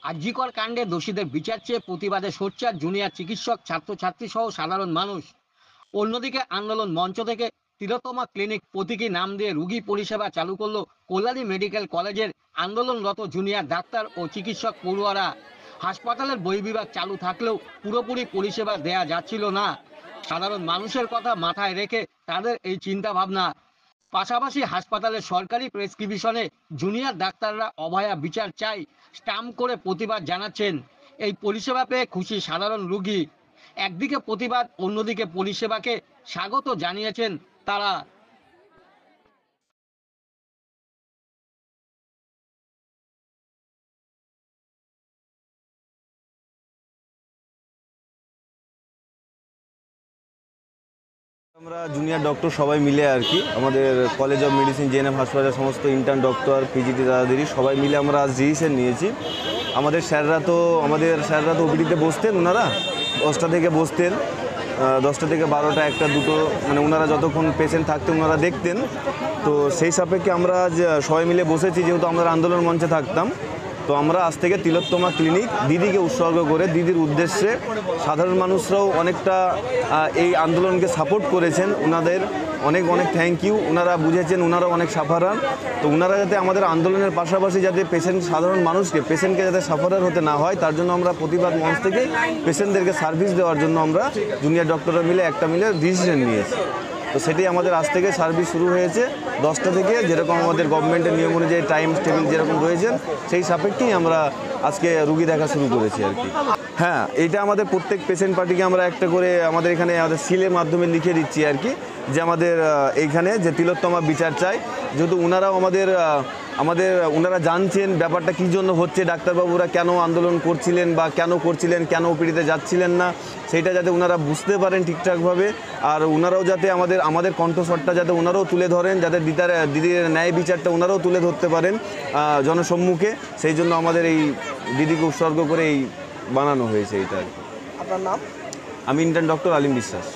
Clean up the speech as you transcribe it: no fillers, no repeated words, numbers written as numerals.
আরজিকর কাণ্ডে দোষীদের বিচার চেয়ে প্রতিবাদে সোচ্চার জুনিয়র চিকিৎসক, ছাত্রছাত্রী সহ সাধারণ মানুষ। অন্যদিকে আন্দোলন মঞ্চ থেকে তিলোত্তমা ক্লিনিক প্রতীকী নাম দিয়ে রোগী পরিষেবা চালু করলো কল্যাণী মেডিকেল কলেজের আন্দোলনরত জুনিয়র ডাক্তার ও চিকিৎসক পড়ুয়ারা। হাসপাতালের বহির্বিভাগ চালু থাকলেও পুরোপুরি পরিষেবা দেয়া যাচ্ছিল না। সাধারণ মানুষের কথা মাথায় রেখে তাদের এই চিন্তা ভাবনা। পাশাপাশি হাসপাতালের সরকারি প্রেসক্রিপশনে জুনিয়র ডাক্তাররা অভয়া বিচার চাই স্টাম্প করে প্রতিবাদ জানাচ্ছেন। এই পরিষেবা পেয়ে খুশি সাধারণ রোগী। একদিকে প্রতিবাদ, অন্যদিকে পরিষেবাকে স্বাগত জানিয়েছেন তারা। আমরা জুনিয়র ডক্টর সবাই মিলে আর কি আমাদের কলেজ অফ মেডিসিন জেএনএম হাসপাতালের সমস্ত ইন্টার্ন ডক্টর, পিজিটি দাদাদেরই সবাই মিলে আমরা আজ ডিসিশন নিয়েছি। আমাদের স্যাররা তো ওপিডিতে বসতেন, ওনারা 10টা থেকে বসতেন, 10টা থেকে 12টা, 1টা, 2টো, মানে ওনারা যতক্ষণ পেশেন্ট থাকতেন ওনারা দেখতেন। তো সেই সাপেক্ষে আমরা আজ সবাই মিলে বসেছি, যেহেতু আমরা আন্দোলন মঞ্চে থাকতাম। তো আমরা আজ থেকে তিলোত্তমা ক্লিনিক দিদিকে উৎসর্গ করে দিদির উদ্দেশ্যে সাধারণ মানুষরাও অনেকটা এই আন্দোলনকে সাপোর্ট করেছেন, ওনাদের অনেক অনেক থ্যাংক ইউ। ওনারা বুঝেছেন, ওনারা অনেক সাফারার। তো ওনারা যাতে আমাদের আন্দোলনের পাশাপাশি যাতে সাধারণ মানুষকে, পেশেন্টকে যাতে সাফারার হতে না হয়, তার জন্য আমরা প্রতিবাদ মঞ্চ থেকে পেশেন্টদেরকে সার্ভিস দেওয়ার জন্য আমরা জুনিয়র ডক্টররা মিলে মিলে ডিসিশন নিয়েছি। তো সেটাই আমাদের আজ থেকে সার্ভিস শুরু হয়েছে 10টা থেকে, যেরকম আমাদের গভর্নমেন্টের নিয়ম অনুযায়ী টাইম টেবিল যেরকম রয়েছেন সেই সাপেক্ষেই আমরা আজকে রুগী দেখা শুরু করেছি আর কি। হ্যাঁ, এইটা আমাদের প্রত্যেক পেশেন্ট পার্টিকে আমরা একটা করে আমাদের এখানে আমাদের সিলের মাধ্যমে লিখে দিচ্ছি আর কি, যে আমাদের এইখানে যে তিলোত্তমা বিচার চাই। যেহেতু ওনারাও ওনারা জানছেন ব্যাপারটা কী জন্য হচ্ছে, ডাক্তারবাবুরা কেন আন্দোলন করছিলেন বা কেন ওপিডিতে যাচ্ছিলেন না, সেইটা যাতে ওনারা বুঝতে পারেন ঠিকঠাকভাবে। আর ওনারাও যাতে আমাদের কণ্ঠস্বরটা যাতে ওনারাও তুলে ধরেন, যাতে দিদির ন্যায় বিচারটা ওনারাও তুলে ধরতে পারেন জনসম্মুখে, সেই জন্য আমাদের এই দিদিকে উৎসর্গ করে এই বানানো হয়েছে এইটা আর কি। আপনার নাম? আমি ইন্টার্ন ডক্টর আলিম বিশ্বাস।